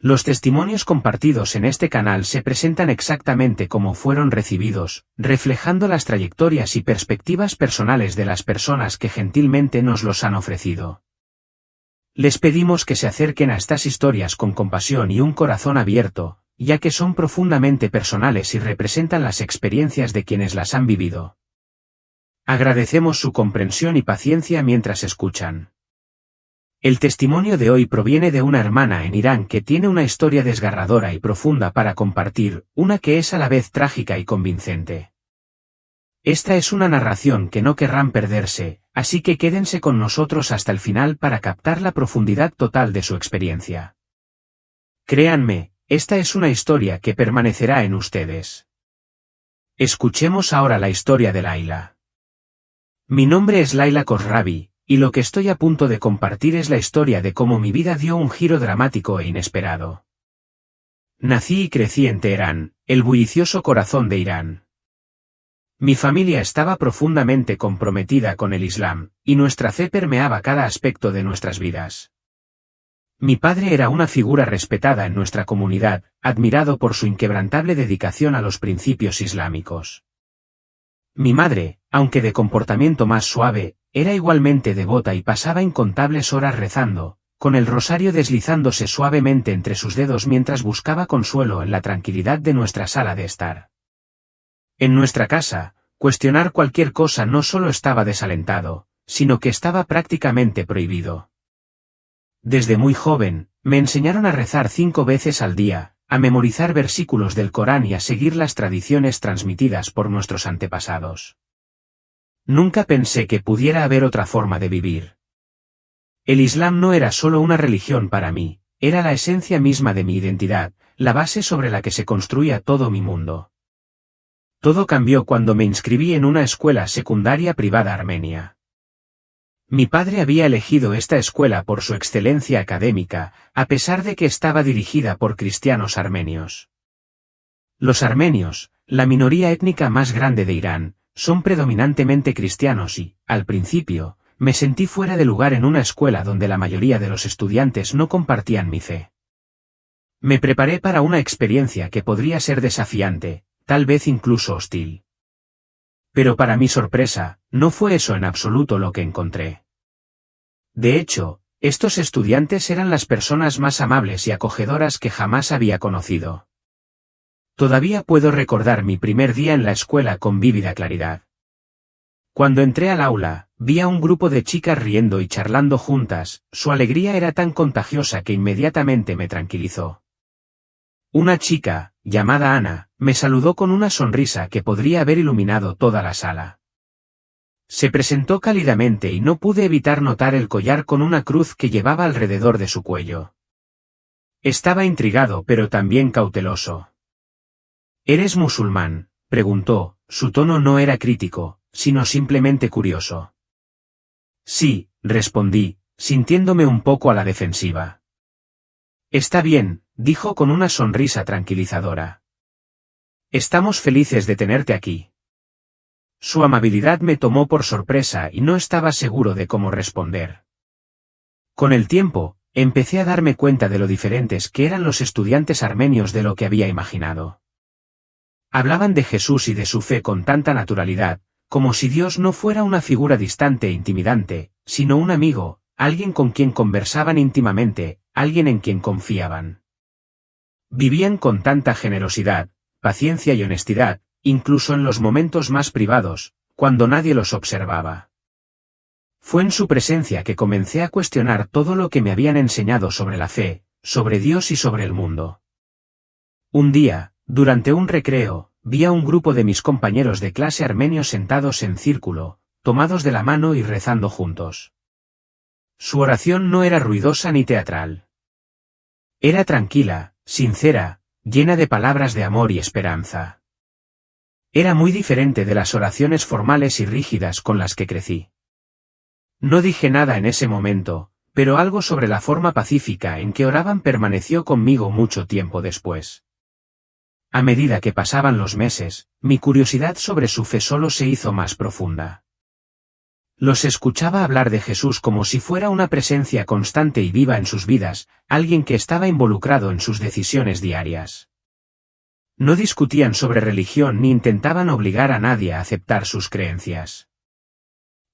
Los testimonios compartidos en este canal se presentan exactamente como fueron recibidos, reflejando las trayectorias y perspectivas personales de las personas que gentilmente nos los han ofrecido. Les pedimos que se acerquen a estas historias con compasión y un corazón abierto, ya que son profundamente personales y representan las experiencias de quienes las han vivido. Agradecemos su comprensión y paciencia mientras escuchan. El testimonio de hoy proviene de una hermana en Irán que tiene una historia desgarradora y profunda para compartir, una que es a la vez trágica y convincente. Esta es una narración que no querrán perderse, así que quédense con nosotros hasta el final para captar la profundidad total de su experiencia. Créanme, esta es una historia que permanecerá en ustedes. Escuchemos ahora la historia de Laila. Mi nombre es Laila Khosravi, y lo que estoy a punto de compartir es la historia de cómo mi vida dio un giro dramático e inesperado. Nací y crecí en Teherán, el bullicioso corazón de Irán. Mi familia estaba profundamente comprometida con el Islam, y nuestra fe permeaba cada aspecto de nuestras vidas. Mi padre era una figura respetada en nuestra comunidad, admirado por su inquebrantable dedicación a los principios islámicos. Mi madre, aunque de comportamiento más suave, era igualmente devota y pasaba incontables horas rezando, con el rosario deslizándose suavemente entre sus dedos mientras buscaba consuelo en la tranquilidad de nuestra sala de estar. En nuestra casa, cuestionar cualquier cosa no solo estaba desalentado, sino que estaba prácticamente prohibido. Desde muy joven, me enseñaron a rezar 5 veces al día, a memorizar versículos del Corán y a seguir las tradiciones transmitidas por nuestros antepasados. Nunca pensé que pudiera haber otra forma de vivir. El Islam no era solo una religión para mí, era la esencia misma de mi identidad, la base sobre la que se construía todo mi mundo. Todo cambió cuando me inscribí en una escuela secundaria privada armenia. Mi padre había elegido esta escuela por su excelencia académica, a pesar de que estaba dirigida por cristianos armenios. Los armenios, la minoría étnica más grande de Irán, son predominantemente cristianos y, al principio, me sentí fuera de lugar en una escuela donde la mayoría de los estudiantes no compartían mi fe. Me preparé para una experiencia que podría ser desafiante, tal vez incluso hostil. Pero para mi sorpresa, no fue eso en absoluto lo que encontré. De hecho, estos estudiantes eran las personas más amables y acogedoras que jamás había conocido. Todavía puedo recordar mi primer día en la escuela con vívida claridad. Cuando entré al aula, vi a un grupo de chicas riendo y charlando juntas, su alegría era tan contagiosa que inmediatamente me tranquilizó. Una chica, llamada Ana, me saludó con una sonrisa que podría haber iluminado toda la sala. Se presentó cálidamente y no pude evitar notar el collar con una cruz que llevaba alrededor de su cuello. Estaba intrigado pero también cauteloso. ¿Eres musulmán?, preguntó, su tono no era crítico, sino simplemente curioso. Sí, respondí, sintiéndome un poco a la defensiva. Está bien, dijo con una sonrisa tranquilizadora. Estamos felices de tenerte aquí. Su amabilidad me tomó por sorpresa y no estaba seguro de cómo responder. Con el tiempo, empecé a darme cuenta de lo diferentes que eran los estudiantes armenios de lo que había imaginado. Hablaban de Jesús y de su fe con tanta naturalidad, como si Dios no fuera una figura distante e intimidante, sino un amigo, alguien con quien conversaban íntimamente, alguien en quien confiaban. Vivían con tanta generosidad, paciencia y honestidad, incluso en los momentos más privados, cuando nadie los observaba. Fue en su presencia que comencé a cuestionar todo lo que me habían enseñado sobre la fe, sobre Dios y sobre el mundo. Un día, durante un recreo, vi a un grupo de mis compañeros de clase armenios sentados en círculo, tomados de la mano y rezando juntos. Su oración no era ruidosa ni teatral. Era tranquila, sincera, llena de palabras de amor y esperanza. Era muy diferente de las oraciones formales y rígidas con las que crecí. No dije nada en ese momento, pero algo sobre la forma pacífica en que oraban permaneció conmigo mucho tiempo después. A medida que pasaban los meses, mi curiosidad sobre su fe solo se hizo más profunda. Los escuchaba hablar de Jesús como si fuera una presencia constante y viva en sus vidas, alguien que estaba involucrado en sus decisiones diarias. No discutían sobre religión ni intentaban obligar a nadie a aceptar sus creencias.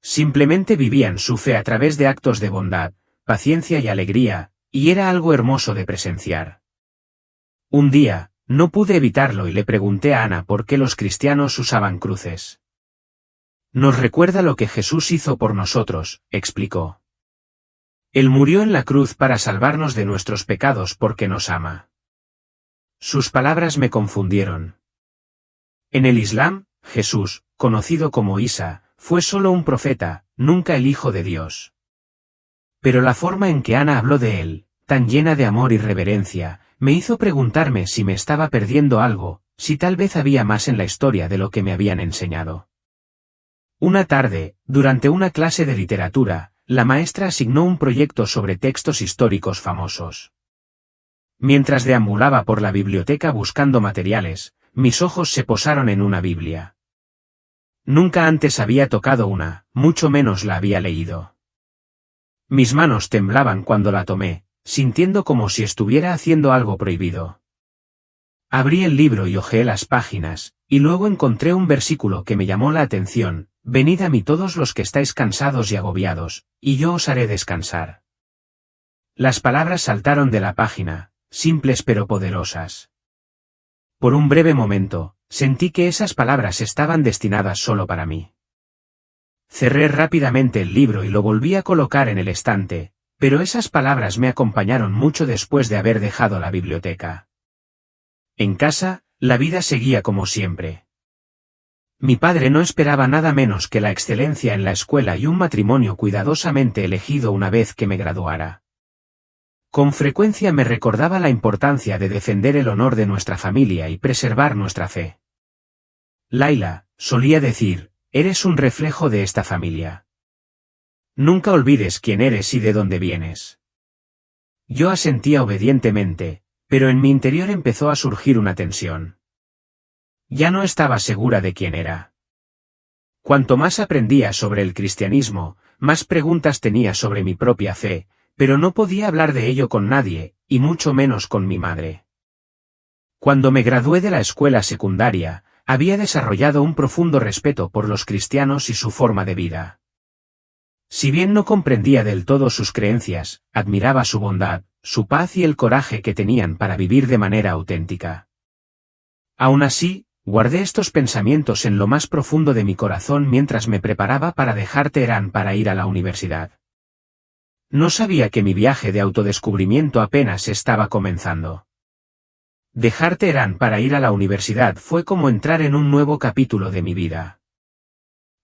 Simplemente vivían su fe a través de actos de bondad, paciencia y alegría, y era algo hermoso de presenciar. Un día, no pude evitarlo y le pregunté a Ana por qué los cristianos usaban cruces. Nos recuerda lo que Jesús hizo por nosotros, explicó. Él murió en la cruz para salvarnos de nuestros pecados porque nos ama. Sus palabras me confundieron. En el Islam, Jesús, conocido como Isa, fue solo un profeta, nunca el Hijo de Dios. Pero la forma en que Ana habló de él, tan llena de amor y reverencia, me hizo preguntarme si me estaba perdiendo algo, si tal vez había más en la historia de lo que me habían enseñado. Una tarde, durante una clase de literatura, la maestra asignó un proyecto sobre textos históricos famosos. Mientras deambulaba por la biblioteca buscando materiales, mis ojos se posaron en una Biblia. Nunca antes había tocado una, mucho menos la había leído. Mis manos temblaban cuando la tomé, sintiendo como si estuviera haciendo algo prohibido. Abrí el libro y hojeé las páginas, y luego encontré un versículo que me llamó la atención: «Venid a mí todos los que estáis cansados y agobiados, y yo os haré descansar». Las palabras saltaron de la página, simples pero poderosas. Por un breve momento, sentí que esas palabras estaban destinadas solo para mí. Cerré rápidamente el libro y lo volví a colocar en el estante, pero esas palabras me acompañaron mucho después de haber dejado la biblioteca. En casa, la vida seguía como siempre. Mi padre no esperaba nada menos que la excelencia en la escuela y un matrimonio cuidadosamente elegido una vez que me graduara. Con frecuencia me recordaba la importancia de defender el honor de nuestra familia y preservar nuestra fe. Laila, solía decir, eres un reflejo de esta familia. Nunca olvides quién eres y de dónde vienes. Yo asentía obedientemente, pero en mi interior empezó a surgir una tensión. Ya no estaba segura de quién era. Cuanto más aprendía sobre el cristianismo, más preguntas tenía sobre mi propia fe, pero no podía hablar de ello con nadie, y mucho menos con mi madre. Cuando me gradué de la escuela secundaria, había desarrollado un profundo respeto por los cristianos y su forma de vida. Si bien no comprendía del todo sus creencias, admiraba su bondad, su paz y el coraje que tenían para vivir de manera auténtica. Aún así, guardé estos pensamientos en lo más profundo de mi corazón mientras me preparaba para dejar Teherán para ir a la universidad. No sabía que mi viaje de autodescubrimiento apenas estaba comenzando. Dejar Teherán para ir a la universidad fue como entrar en un nuevo capítulo de mi vida.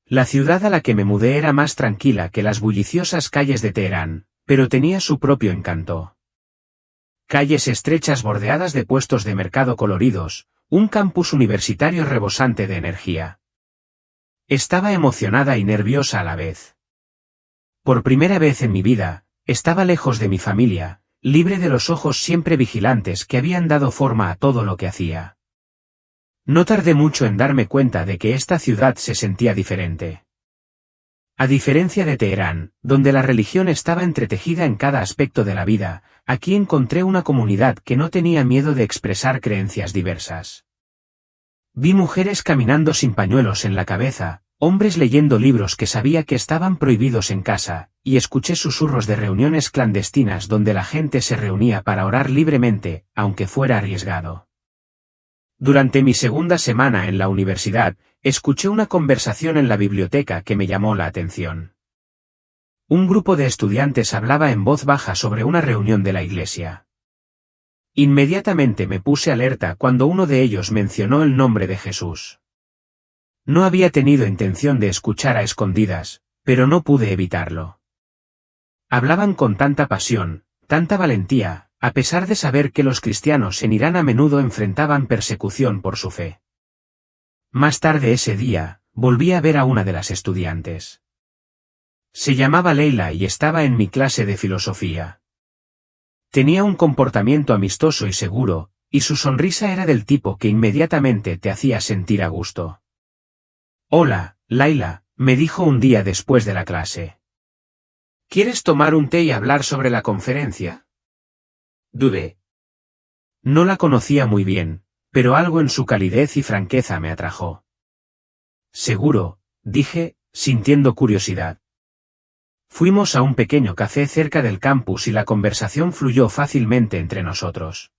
La ciudad a la que me mudé era más tranquila que las bulliciosas calles de Teherán, pero tenía su propio encanto. Calles estrechas bordeadas de puestos de mercado coloridos, un campus universitario rebosante de energía. Estaba emocionada y nerviosa a la vez. Por primera vez en mi vida, estaba lejos de mi familia, libre de los ojos siempre vigilantes que habían dado forma a todo lo que hacía. No tardé mucho en darme cuenta de que esta ciudad se sentía diferente. A diferencia de Teherán, donde la religión estaba entretejida en cada aspecto de la vida, aquí encontré una comunidad que no tenía miedo de expresar creencias diversas. Vi mujeres caminando sin pañuelos en la cabeza, hombres leyendo libros que sabía que estaban prohibidos en casa, y escuché susurros de reuniones clandestinas donde la gente se reunía para orar libremente, aunque fuera arriesgado. Durante mi segunda semana en la universidad, escuché una conversación en la biblioteca que me llamó la atención. Un grupo de estudiantes hablaba en voz baja sobre una reunión de la iglesia. Inmediatamente me puse alerta cuando uno de ellos mencionó el nombre de Jesús. No había tenido intención de escuchar a escondidas, pero no pude evitarlo. Hablaban con tanta pasión, tanta valentía, a pesar de saber que los cristianos en Irán a menudo enfrentaban persecución por su fe. Más tarde ese día, volví a ver a una de las estudiantes. Se llamaba Leila y estaba en mi clase de filosofía. Tenía un comportamiento amistoso y seguro, y su sonrisa era del tipo que inmediatamente te hacía sentir a gusto. «Hola, Laila», me dijo un día después de la clase. ¿Quieres tomar un té y hablar sobre la conferencia? Dudé. No la conocía muy bien, pero algo en su calidez y franqueza me atrajo. Seguro, dije, sintiendo curiosidad. Fuimos a un pequeño café cerca del campus y la conversación fluyó fácilmente entre nosotros.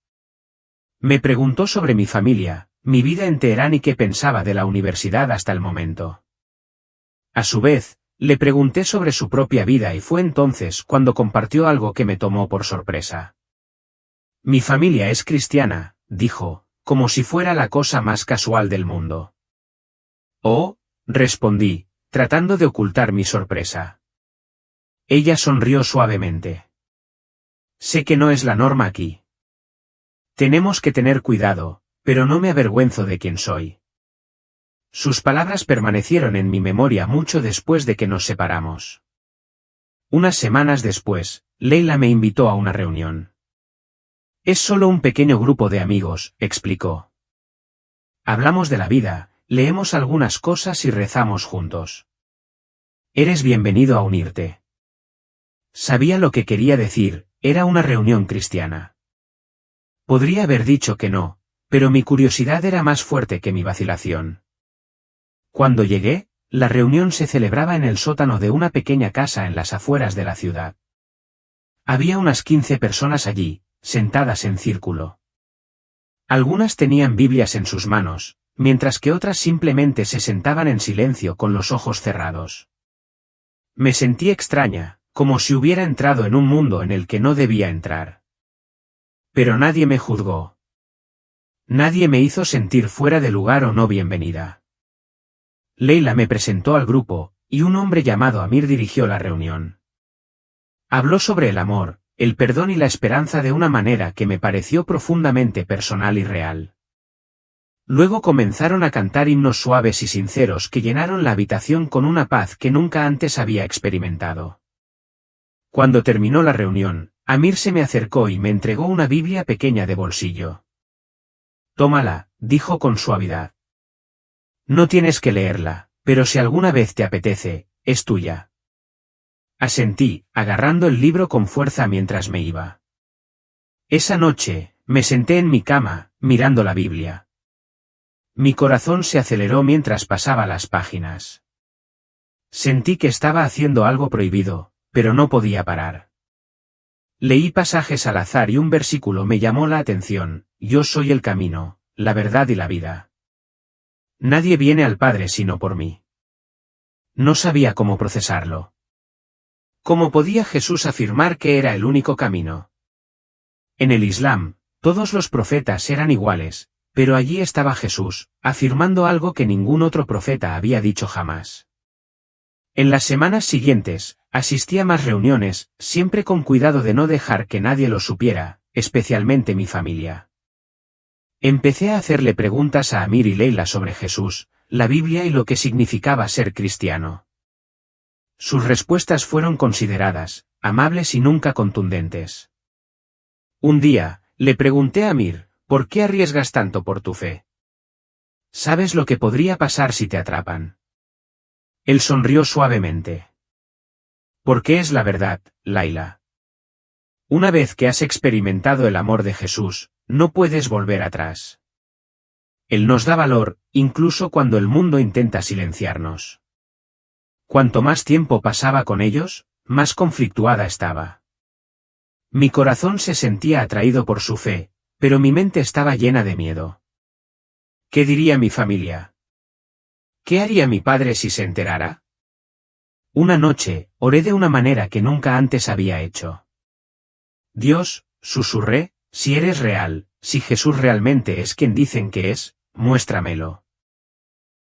Me preguntó sobre mi familia, mi vida en Teherán y qué pensaba de la universidad hasta el momento. A su vez, le pregunté sobre su propia vida y fue entonces cuando compartió algo que me tomó por sorpresa. Mi familia es cristiana, dijo, como si fuera la cosa más casual del mundo. Oh, respondí, tratando de ocultar mi sorpresa. Ella sonrió suavemente. Sé que no es la norma aquí. Tenemos que tener cuidado, pero no me avergüenzo de quién soy. Sus palabras permanecieron en mi memoria mucho después de que nos separamos. Unas semanas después, Leila me invitó a una reunión. Es solo un pequeño grupo de amigos, explicó. Hablamos de la vida, leemos algunas cosas y rezamos juntos. Eres bienvenido a unirte. Sabía lo que quería decir, era una reunión cristiana. Podría haber dicho que no, pero mi curiosidad era más fuerte que mi vacilación. Cuando llegué, la reunión se celebraba en el sótano de una pequeña casa en las afueras de la ciudad. Había unas 15 personas allí, sentadas en círculo. Algunas tenían Biblias en sus manos, mientras que otras simplemente se sentaban en silencio con los ojos cerrados. Me sentí extraña, como si hubiera entrado en un mundo en el que no debía entrar. Pero nadie me juzgó. Nadie me hizo sentir fuera de lugar o no bienvenida. Leila me presentó al grupo, y un hombre llamado Amir dirigió la reunión. Habló sobre el amor, el perdón y la esperanza de una manera que me pareció profundamente personal y real. Luego comenzaron a cantar himnos suaves y sinceros que llenaron la habitación con una paz que nunca antes había experimentado. Cuando terminó la reunión, Amir se me acercó y me entregó una Biblia pequeña de bolsillo. Tómala, dijo con suavidad. No tienes que leerla, pero si alguna vez te apetece, es tuya. Asentí, agarrando el libro con fuerza mientras me iba. Esa noche, me senté en mi cama, mirando la Biblia. Mi corazón se aceleró mientras pasaba las páginas. Sentí que estaba haciendo algo prohibido, pero no podía parar. Leí pasajes al azar y un versículo me llamó la atención: yo soy el camino, la verdad y la vida. Nadie viene al Padre sino por mí. No sabía cómo procesarlo. ¿Cómo podía Jesús afirmar que era el único camino? En el Islam, todos los profetas eran iguales, pero allí estaba Jesús, afirmando algo que ningún otro profeta había dicho jamás. En las semanas siguientes, asistí a más reuniones, siempre con cuidado de no dejar que nadie lo supiera, especialmente mi familia. Empecé a hacerle preguntas a Amir y Leila sobre Jesús, la Biblia y lo que significaba ser cristiano. Sus respuestas fueron consideradas, amables y nunca contundentes. Un día, le pregunté a Amir, ¿por qué arriesgas tanto por tu fe? ¿Sabes lo que podría pasar si te atrapan? Él sonrió suavemente. Porque es la verdad, Laila. Una vez que has experimentado el amor de Jesús, no puedes volver atrás. Él nos da valor, incluso cuando el mundo intenta silenciarnos. Cuanto más tiempo pasaba con ellos, más conflictuada estaba. Mi corazón se sentía atraído por su fe, pero mi mente estaba llena de miedo. ¿Qué diría mi familia? ¿Qué haría mi padre si se enterara? Una noche, oré de una manera que nunca antes había hecho. Dios, susurré, si eres real, si Jesús realmente es quien dicen que es, muéstramelo.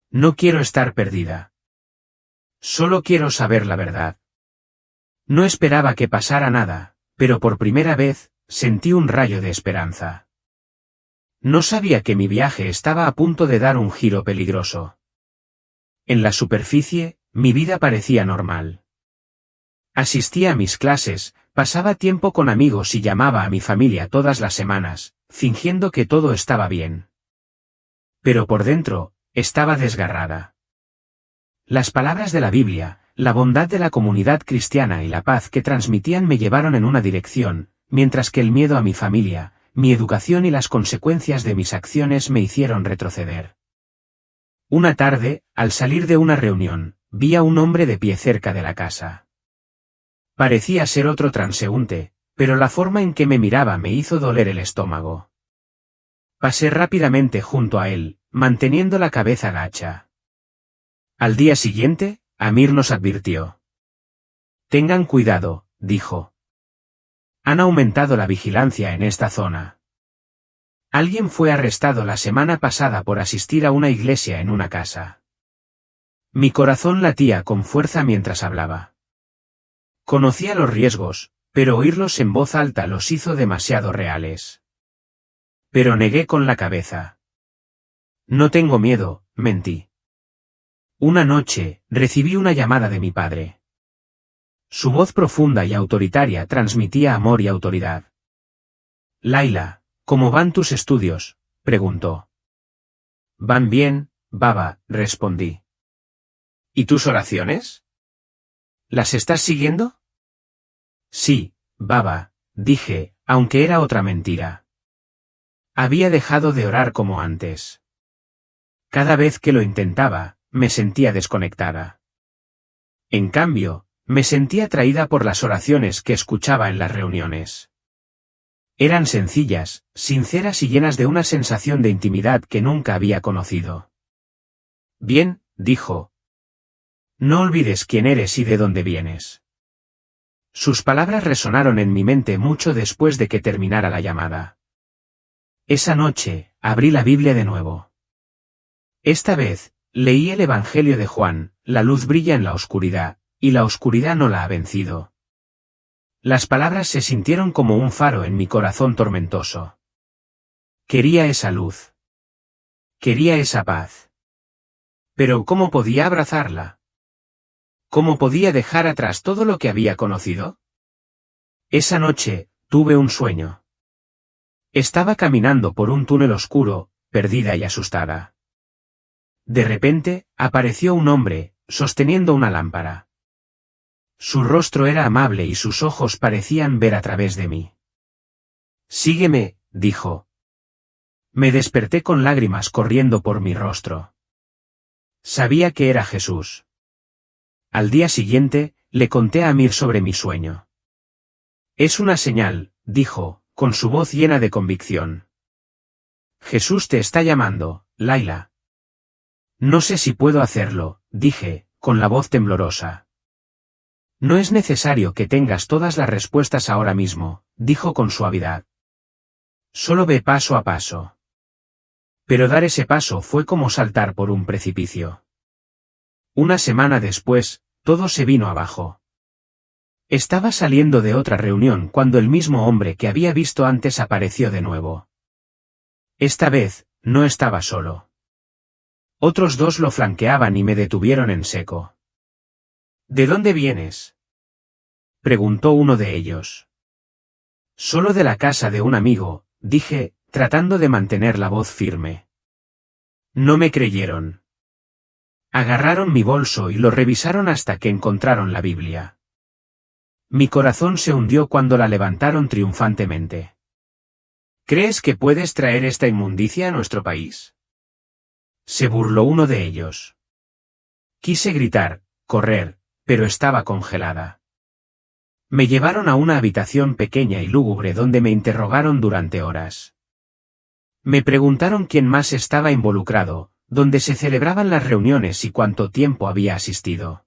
No quiero estar perdida. Solo quiero saber la verdad. No esperaba que pasara nada, pero por primera vez, sentí un rayo de esperanza. No sabía que mi viaje estaba a punto de dar un giro peligroso. En la superficie, mi vida parecía normal. Asistía a mis clases, pasaba tiempo con amigos y llamaba a mi familia todas las semanas, fingiendo que todo estaba bien. Pero por dentro, estaba desgarrada. Las palabras de la Biblia, la bondad de la comunidad cristiana y la paz que transmitían me llevaron en una dirección, mientras que el miedo a mi familia, mi educación y las consecuencias de mis acciones me hicieron retroceder. Una tarde, al salir de una reunión, vi a un hombre de pie cerca de la casa. Parecía ser otro transeúnte, pero la forma en que me miraba me hizo doler el estómago. Pasé rápidamente junto a él, manteniendo la cabeza gacha. Al día siguiente, Amir nos advirtió. Tengan cuidado, dijo. Han aumentado la vigilancia en esta zona. Alguien fue arrestado la semana pasada por asistir a una iglesia en una casa. Mi corazón latía con fuerza mientras hablaba. Conocía los riesgos, pero oírlos en voz alta los hizo demasiado reales. Pero negué con la cabeza. No tengo miedo, mentí. Una noche, recibí una llamada de mi padre. Su voz profunda y autoritaria transmitía amor y autoridad. Laila, ¿cómo van tus estudios?, preguntó. Van bien, baba, respondí. ¿Y tus oraciones? ¿Las estás siguiendo? Sí, baba, dije, aunque era otra mentira. Había dejado de orar como antes. Cada vez que lo intentaba, me sentía desconectada. En cambio, me sentía atraída por las oraciones que escuchaba en las reuniones. Eran sencillas, sinceras y llenas de una sensación de intimidad que nunca había conocido. Bien, dijo. No olvides quién eres y de dónde vienes. Sus palabras resonaron en mi mente mucho después de que terminara la llamada. Esa noche, abrí la Biblia de nuevo. Esta vez, leí el Evangelio de Juan, la luz brilla en la oscuridad, y la oscuridad no la ha vencido. Las palabras se sintieron como un faro en mi corazón tormentoso. Quería esa luz. Quería esa paz. Pero ¿cómo podía abrazarla? ¿Cómo podía dejar atrás todo lo que había conocido? Esa noche, tuve un sueño. Estaba caminando por un túnel oscuro, perdida y asustada. De repente, apareció un hombre, sosteniendo una lámpara. Su rostro era amable y sus ojos parecían ver a través de mí. Sígueme, dijo. Me desperté con lágrimas corriendo por mi rostro. Sabía que era Jesús. Al día siguiente, le conté a Amir sobre mi sueño. Es una señal, dijo, con su voz llena de convicción. Jesús te está llamando, Laila. No sé si puedo hacerlo, dije, con la voz temblorosa. No es necesario que tengas todas las respuestas ahora mismo, dijo con suavidad. Solo ve paso a paso. Pero dar ese paso fue como saltar por un precipicio. Una semana después, todo se vino abajo. Estaba saliendo de otra reunión cuando el mismo hombre que había visto antes apareció de nuevo. Esta vez, no estaba solo. Otros dos lo flanqueaban y me detuvieron en seco. ¿De dónde vienes?, preguntó uno de ellos. Solo de la casa de un amigo, dije, tratando de mantener la voz firme. No me creyeron. Agarraron mi bolso y lo revisaron hasta que encontraron la Biblia. Mi corazón se hundió cuando la levantaron triunfantemente. ¿Crees que puedes traer esta inmundicia a nuestro país?, se burló uno de ellos. Quise gritar, correr, pero estaba congelada. Me llevaron a una habitación pequeña y lúgubre donde me interrogaron durante horas. Me preguntaron quién más estaba involucrado, dónde se celebraban las reuniones y cuánto tiempo había asistido.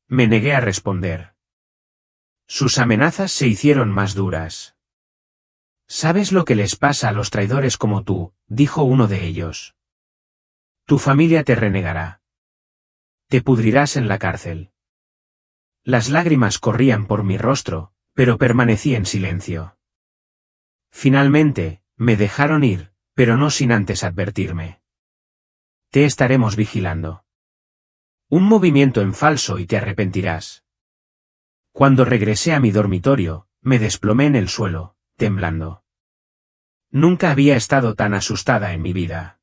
Me negué a responder. Sus amenazas se hicieron más duras. ¿Sabes lo que les pasa a los traidores como tú?, dijo uno de ellos. Tu familia te renegará. Te pudrirás en la cárcel. Las lágrimas corrían por mi rostro, pero permanecí en silencio. Finalmente, me dejaron ir, pero no sin antes advertirme. Te estaremos vigilando. Un movimiento en falso y te arrepentirás. Cuando regresé a mi dormitorio, me desplomé en el suelo, temblando. Nunca había estado tan asustada en mi vida.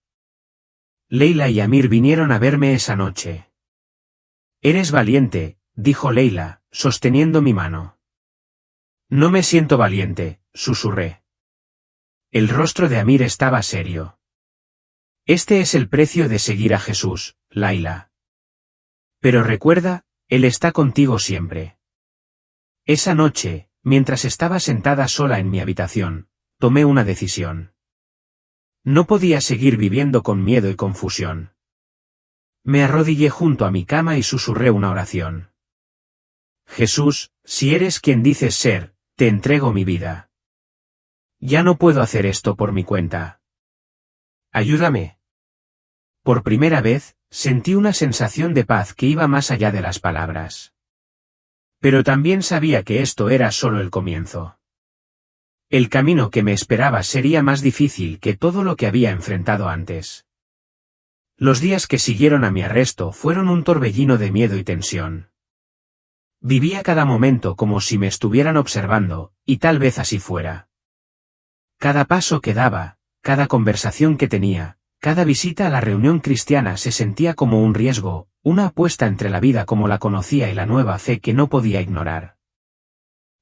Leila y Amir vinieron a verme esa noche. Eres valiente, dijo Leila, sosteniendo mi mano. No me siento valiente, susurré. El rostro de Amir estaba serio. Este es el precio de seguir a Jesús, Laila. Pero recuerda, Él está contigo siempre. Esa noche, mientras estaba sentada sola en mi habitación, tomé una decisión. No podía seguir viviendo con miedo y confusión. Me arrodillé junto a mi cama y susurré una oración. Jesús, si eres quien dices ser, te entrego mi vida. Ya no puedo hacer esto por mi cuenta. Ayúdame. Por primera vez, sentí una sensación de paz que iba más allá de las palabras. Pero también sabía que esto era solo el comienzo. El camino que me esperaba sería más difícil que todo lo que había enfrentado antes. Los días que siguieron a mi arresto fueron un torbellino de miedo y tensión. Vivía cada momento como si me estuvieran observando, y tal vez así fuera. Cada paso que daba, cada conversación que tenía, cada visita a la reunión cristiana se sentía como un riesgo, una apuesta entre la vida como la conocía y la nueva fe que no podía ignorar.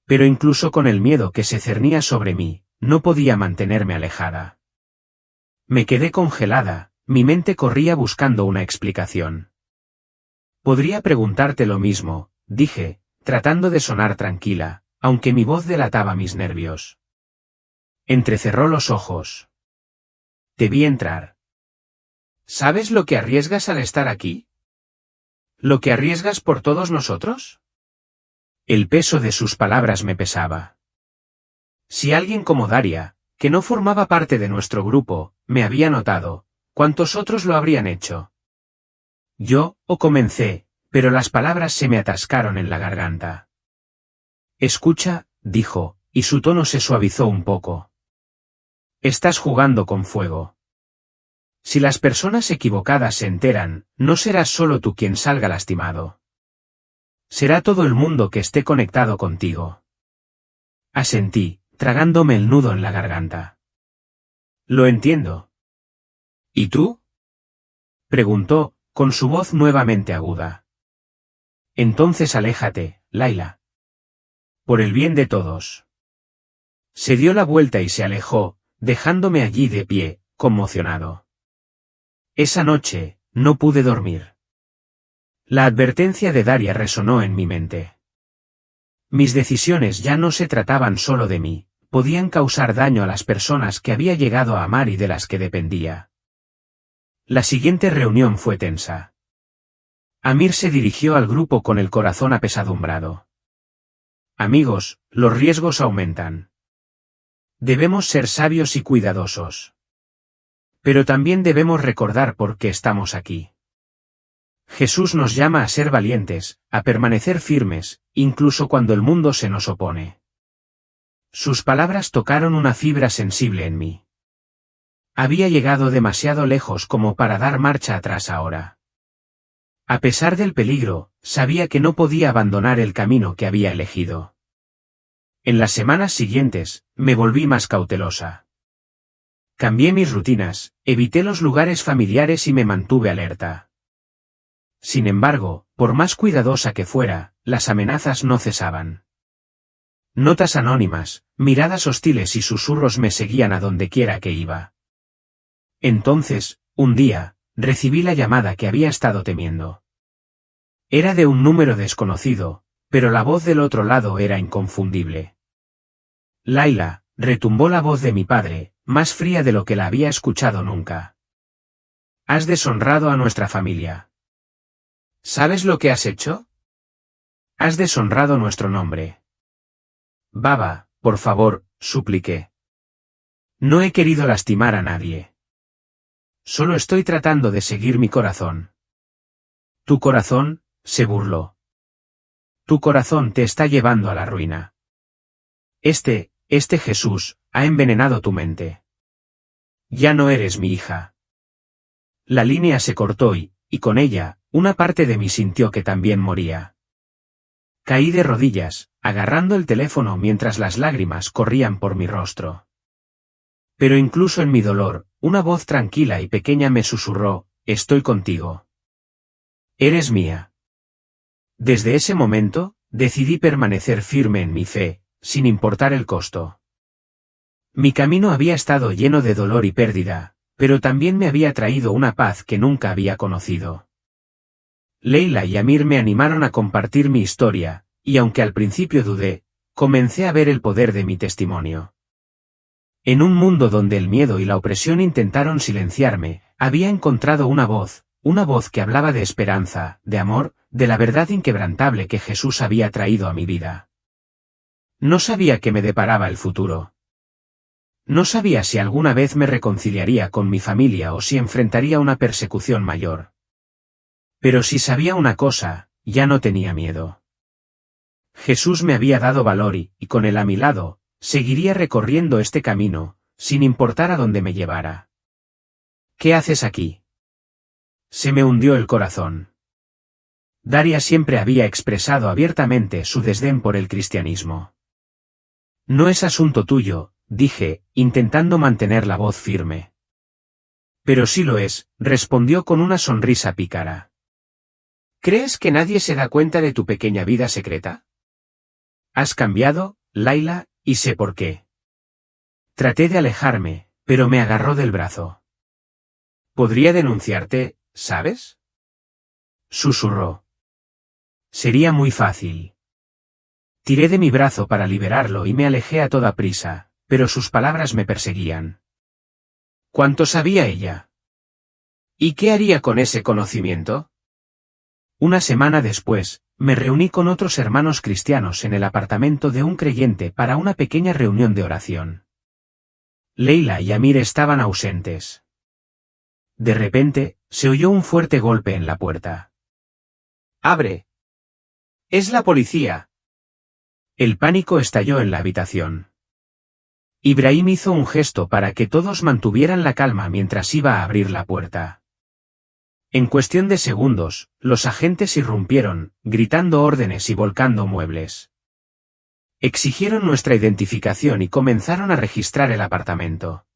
Pero incluso con el miedo que se cernía sobre mí, no podía mantenerme alejada. Me quedé congelada, mi mente corría buscando una explicación. Podría preguntarte lo mismo, dije, tratando de sonar tranquila, aunque mi voz delataba mis nervios. Entrecerró los ojos. Te vi entrar. ¿Sabes lo que arriesgas al estar aquí? ¿Lo que arriesgas por todos nosotros? El peso de sus palabras me pesaba. Si alguien como Daria, que no formaba parte de nuestro grupo, me había notado, ¿cuántos otros lo habrían hecho? Comencé, pero las palabras se me atascaron en la garganta. Escucha, dijo, y su tono se suavizó un poco. Estás jugando con fuego. Si las personas equivocadas se enteran, no serás solo tú quien salga lastimado. Será todo el mundo que esté conectado contigo. Asentí, tragándome el nudo en la garganta. Lo entiendo. ¿Y tú? Preguntó, con su voz nuevamente aguda. Entonces aléjate, Laila. Por el bien de todos. Se dio la vuelta y se alejó, dejándome allí de pie, conmocionado. Esa noche, no pude dormir. La advertencia de Daria resonó en mi mente. Mis decisiones ya no se trataban solo de mí, podían causar daño a las personas que había llegado a amar y de las que dependía. La siguiente reunión fue tensa. Amir se dirigió al grupo con el corazón apesadumbrado. Amigos, los riesgos aumentan. Debemos ser sabios y cuidadosos. Pero también debemos recordar por qué estamos aquí. Jesús nos llama a ser valientes, a permanecer firmes, incluso cuando el mundo se nos opone. Sus palabras tocaron una fibra sensible en mí. Había llegado demasiado lejos como para dar marcha atrás ahora. A pesar del peligro, sabía que no podía abandonar el camino que había elegido. En las semanas siguientes, me volví más cautelosa. Cambié mis rutinas, evité los lugares familiares y me mantuve alerta. Sin embargo, por más cuidadosa que fuera, las amenazas no cesaban. Notas anónimas, miradas hostiles y susurros me seguían a donde quiera que iba. Entonces, un día, recibí la llamada que había estado temiendo. Era de un número desconocido, pero la voz del otro lado era inconfundible. Laila, retumbó la voz de mi padre, más fría de lo que la había escuchado nunca. Has deshonrado a nuestra familia. ¿Sabes lo que has hecho? Has deshonrado nuestro nombre. Baba, por favor, supliqué. No he querido lastimar a nadie. Solo estoy tratando de seguir mi corazón. Tu corazón, se burló. Tu corazón te está llevando a la ruina. Este Jesús, ha envenenado tu mente. Ya no eres mi hija. La línea se cortó y con ella, una parte de mí sintió que también moría. Caí de rodillas, agarrando el teléfono mientras las lágrimas corrían por mi rostro. Pero incluso en mi dolor, una voz tranquila y pequeña me susurró, estoy contigo. Eres mía. Desde ese momento, decidí permanecer firme en mi fe, sin importar el costo. Mi camino había estado lleno de dolor y pérdida, pero también me había traído una paz que nunca había conocido. Leila y Amir me animaron a compartir mi historia, y aunque al principio dudé, comencé a ver el poder de mi testimonio. En un mundo donde el miedo y la opresión intentaron silenciarme, había encontrado una voz que hablaba de esperanza, de amor, de la verdad inquebrantable que Jesús había traído a mi vida. No sabía qué me deparaba el futuro. No sabía si alguna vez me reconciliaría con mi familia o si enfrentaría una persecución mayor. Pero si sabía una cosa, ya no tenía miedo. Jesús me había dado valor y, con él a mi lado, seguiría recorriendo este camino, sin importar a dónde me llevara. ¿Qué haces aquí? Se me hundió el corazón. Daria siempre había expresado abiertamente su desdén por el cristianismo. No es asunto tuyo, dije, intentando mantener la voz firme. Pero sí lo es, respondió con una sonrisa pícara. ¿Crees que nadie se da cuenta de tu pequeña vida secreta? Has cambiado, Laila, y sé por qué. Traté de alejarme, pero me agarró del brazo. Podría denunciarte, ¿sabes? Susurró. Sería muy fácil. Tiré de mi brazo para liberarlo y me alejé a toda prisa, pero sus palabras me perseguían. ¿Cuánto sabía ella? ¿Y qué haría con ese conocimiento? Una semana después, me reuní con otros hermanos cristianos en el apartamento de un creyente para una pequeña reunión de oración. Leila y Amir estaban ausentes. De repente, se oyó un fuerte golpe en la puerta. ¡Abre! ¡Es la policía! El pánico estalló en la habitación. Ibrahim hizo un gesto para que todos mantuvieran la calma mientras iba a abrir la puerta. En cuestión de segundos, los agentes irrumpieron, gritando órdenes y volcando muebles. Exigieron nuestra identificación y comenzaron a registrar el apartamento.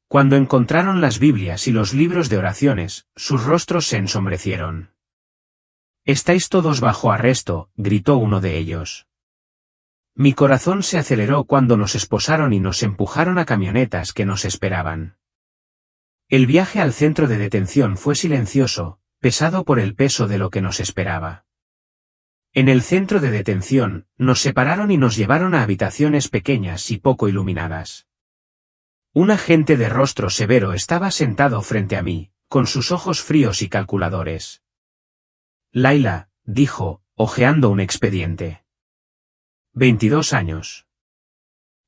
Cuando encontraron las Biblias y los libros de oraciones, sus rostros se ensombrecieron. «Estáis todos bajo arresto», gritó uno de ellos. Mi corazón se aceleró cuando nos esposaron y nos empujaron a camionetas que nos esperaban. El viaje al centro de detención fue silencioso, pesado por el peso de lo que nos esperaba. En el centro de detención, nos separaron y nos llevaron a habitaciones pequeñas y poco iluminadas. Un agente de rostro severo estaba sentado frente a mí, con sus ojos fríos y calculadores. Laila, dijo, hojeando un expediente. 22 años.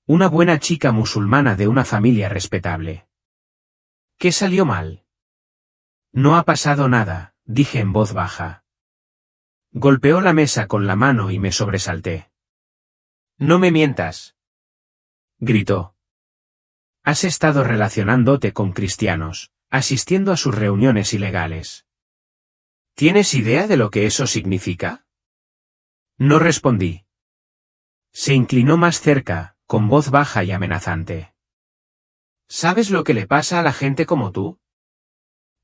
Una buena chica musulmana de una familia respetable. ¿Qué salió mal? No ha pasado nada, dije en voz baja. Golpeó la mesa con la mano y me sobresalté. No me mientas. Gritó. Has estado relacionándote con cristianos, asistiendo a sus reuniones ilegales. ¿Tienes idea de lo que eso significa? No respondí. Se inclinó más cerca, con voz baja y amenazante. ¿Sabes lo que le pasa a la gente como tú?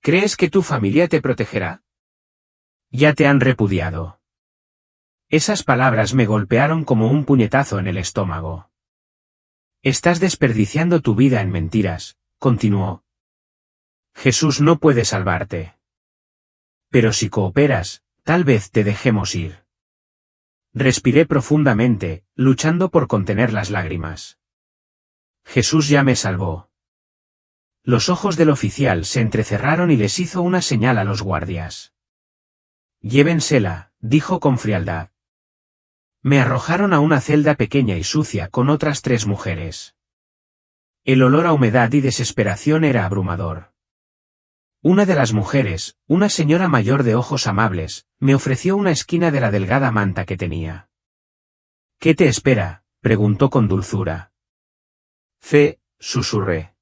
¿Crees que tu familia te protegerá? Ya te han repudiado. Esas palabras me golpearon como un puñetazo en el estómago. Estás desperdiciando tu vida en mentiras, continuó. Jesús no puede salvarte. Pero si cooperas, tal vez te dejemos ir. Respiré profundamente, luchando por contener las lágrimas. Jesús ya me salvó. Los ojos del oficial se entrecerraron y les hizo una señal a los guardias. Llévensela, dijo con frialdad. Me arrojaron a una celda pequeña y sucia con otras 3 mujeres. El olor a humedad y desesperación era abrumador. Una de las mujeres, una señora mayor de ojos amables, me ofreció una esquina de la delgada manta que tenía. ¿Qué te espera?, preguntó con dulzura. Fe, susurré.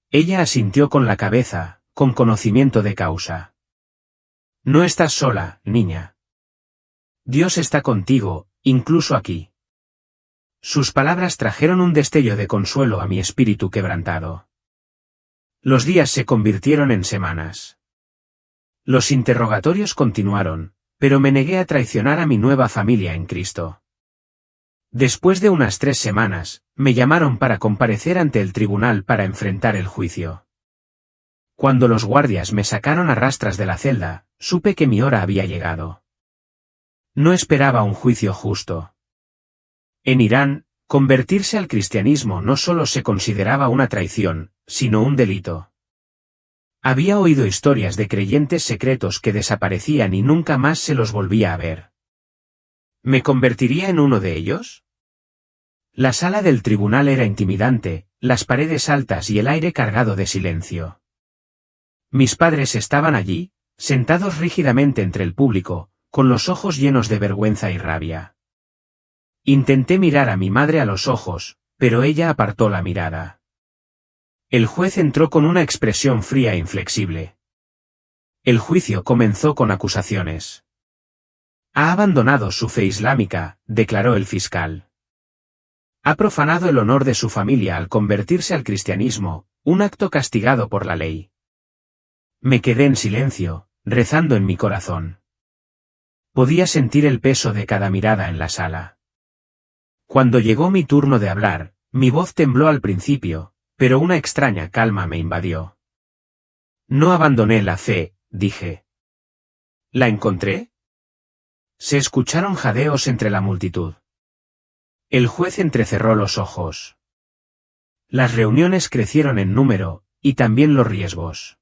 Ella asintió con la cabeza, con conocimiento de causa. No estás sola, niña. Dios está contigo, incluso aquí. Sus palabras trajeron un destello de consuelo a mi espíritu quebrantado. Los días se convirtieron en semanas. Los interrogatorios continuaron, pero me negué a traicionar a mi nueva familia en Cristo. Después de unas 3 semanas, me llamaron para comparecer ante el tribunal para enfrentar el juicio. Cuando los guardias me sacaron a rastras de la celda, supe que mi hora había llegado. No esperaba un juicio justo. En Irán, convertirse al cristianismo no solo se consideraba una traición, sino un delito. Había oído historias de creyentes secretos que desaparecían y nunca más se los volvía a ver. ¿Me convertiría en uno de ellos? La sala del tribunal era intimidante, las paredes altas y el aire cargado de silencio. Mis padres estaban allí, sentados rígidamente entre el público, con los ojos llenos de vergüenza y rabia. Intenté mirar a mi madre a los ojos, pero ella apartó la mirada. El juez entró con una expresión fría e inflexible. El juicio comenzó con acusaciones. Ha abandonado su fe islámica, declaró el fiscal. Ha profanado el honor de su familia al convertirse al cristianismo, un acto castigado por la ley. Me quedé en silencio, rezando en mi corazón. Podía sentir el peso de cada mirada en la sala. Cuando llegó mi turno de hablar, mi voz tembló al principio, pero una extraña calma me invadió. No abandoné la fe, dije. ¿La encontré? Se escucharon jadeos entre la multitud. El juez entrecerró los ojos. Las reuniones crecieron en número, y también los riesgos.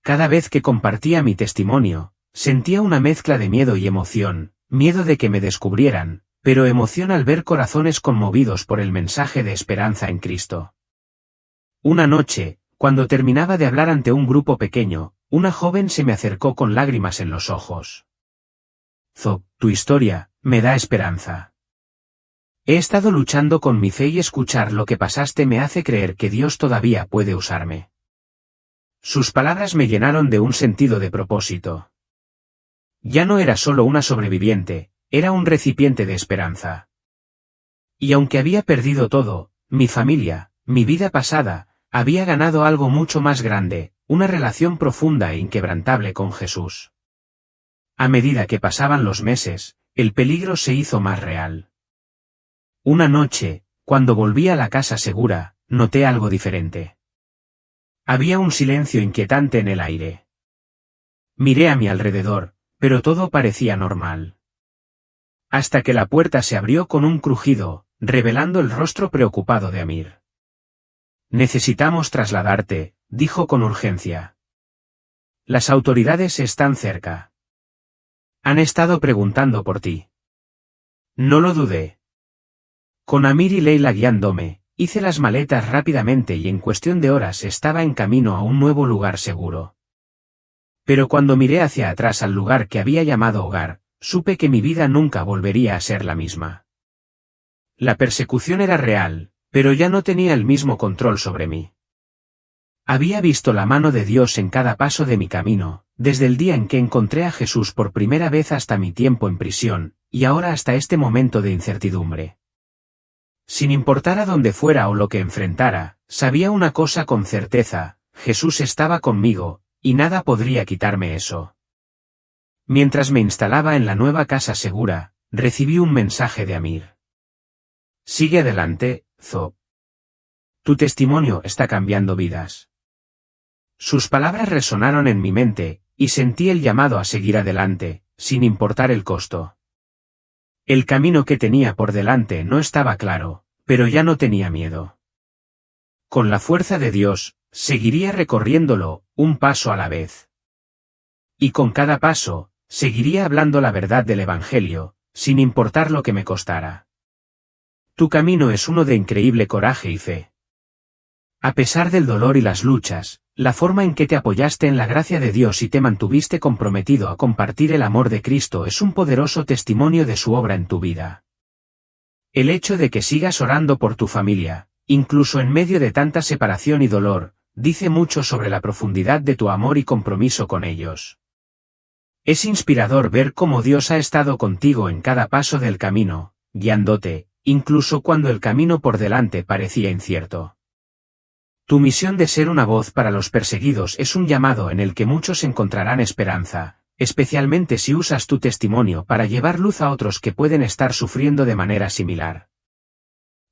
Cada vez que compartía mi testimonio, sentía una mezcla de miedo y emoción, miedo de que me descubrieran, pero emoción al ver corazones conmovidos por el mensaje de esperanza en Cristo. Una noche, cuando terminaba de hablar ante un grupo pequeño, una joven se me acercó con lágrimas en los ojos. Zob, tu historia, me da esperanza. He estado luchando con mi fe y escuchar lo que pasaste me hace creer que Dios todavía puede usarme. Sus palabras me llenaron de un sentido de propósito. Ya no era solo una sobreviviente, era un recipiente de esperanza. Y aunque había perdido todo, mi familia, mi vida pasada, había ganado algo mucho más grande, una relación profunda e inquebrantable con Jesús. A medida que pasaban los meses, el peligro se hizo más real. Una noche, cuando volví a la casa segura, noté algo diferente. Había un silencio inquietante en el aire. Miré a mi alrededor, pero todo parecía normal. Hasta que la puerta se abrió con un crujido, revelando el rostro preocupado de Amir. Necesitamos trasladarte, dijo con urgencia. Las autoridades están cerca. Han estado preguntando por ti. No lo dudé. Con Amir y Leila guiándome, hice las maletas rápidamente y en cuestión de horas estaba en camino a un nuevo lugar seguro. Pero cuando miré hacia atrás al lugar que había llamado hogar, supe que mi vida nunca volvería a ser la misma. La persecución era real, pero ya no tenía el mismo control sobre mí. Había visto la mano de Dios en cada paso de mi camino, desde el día en que encontré a Jesús por primera vez hasta mi tiempo en prisión, y ahora hasta este momento de incertidumbre. Sin importar a dónde fuera o lo que enfrentara, sabía una cosa con certeza, Jesús estaba conmigo, y nada podría quitarme eso. Mientras me instalaba en la nueva casa segura, recibí un mensaje de Amir. Sigue adelante, Zob. Tu testimonio está cambiando vidas. Sus palabras resonaron en mi mente, y sentí el llamado a seguir adelante, sin importar el costo. El camino que tenía por delante no estaba claro, pero ya no tenía miedo. Con la fuerza de Dios, seguiría recorriéndolo, un paso a la vez. Y con cada paso, seguiría hablando la verdad del Evangelio, sin importar lo que me costara. Tu camino es uno de increíble coraje y fe. A pesar del dolor y las luchas, la forma en que te apoyaste en la gracia de Dios y te mantuviste comprometido a compartir el amor de Cristo es un poderoso testimonio de su obra en tu vida. El hecho de que sigas orando por tu familia, incluso en medio de tanta separación y dolor, dice mucho sobre la profundidad de tu amor y compromiso con ellos. Es inspirador ver cómo Dios ha estado contigo en cada paso del camino, guiándote, incluso cuando el camino por delante parecía incierto. Tu misión de ser una voz para los perseguidos es un llamado en el que muchos encontrarán esperanza, especialmente si usas tu testimonio para llevar luz a otros que pueden estar sufriendo de manera similar.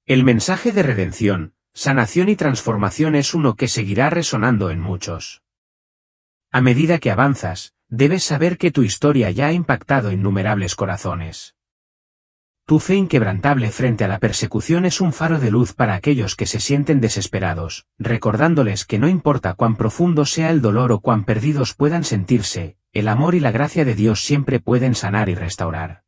El mensaje de redención, sanación y transformación es uno que seguirá resonando en muchos. A medida que avanzas, debes saber que tu historia ya ha impactado innumerables corazones. Tu fe inquebrantable frente a la persecución es un faro de luz para aquellos que se sienten desesperados, recordándoles que no importa cuán profundo sea el dolor o cuán perdidos puedan sentirse, el amor y la gracia de Dios siempre pueden sanar y restaurar.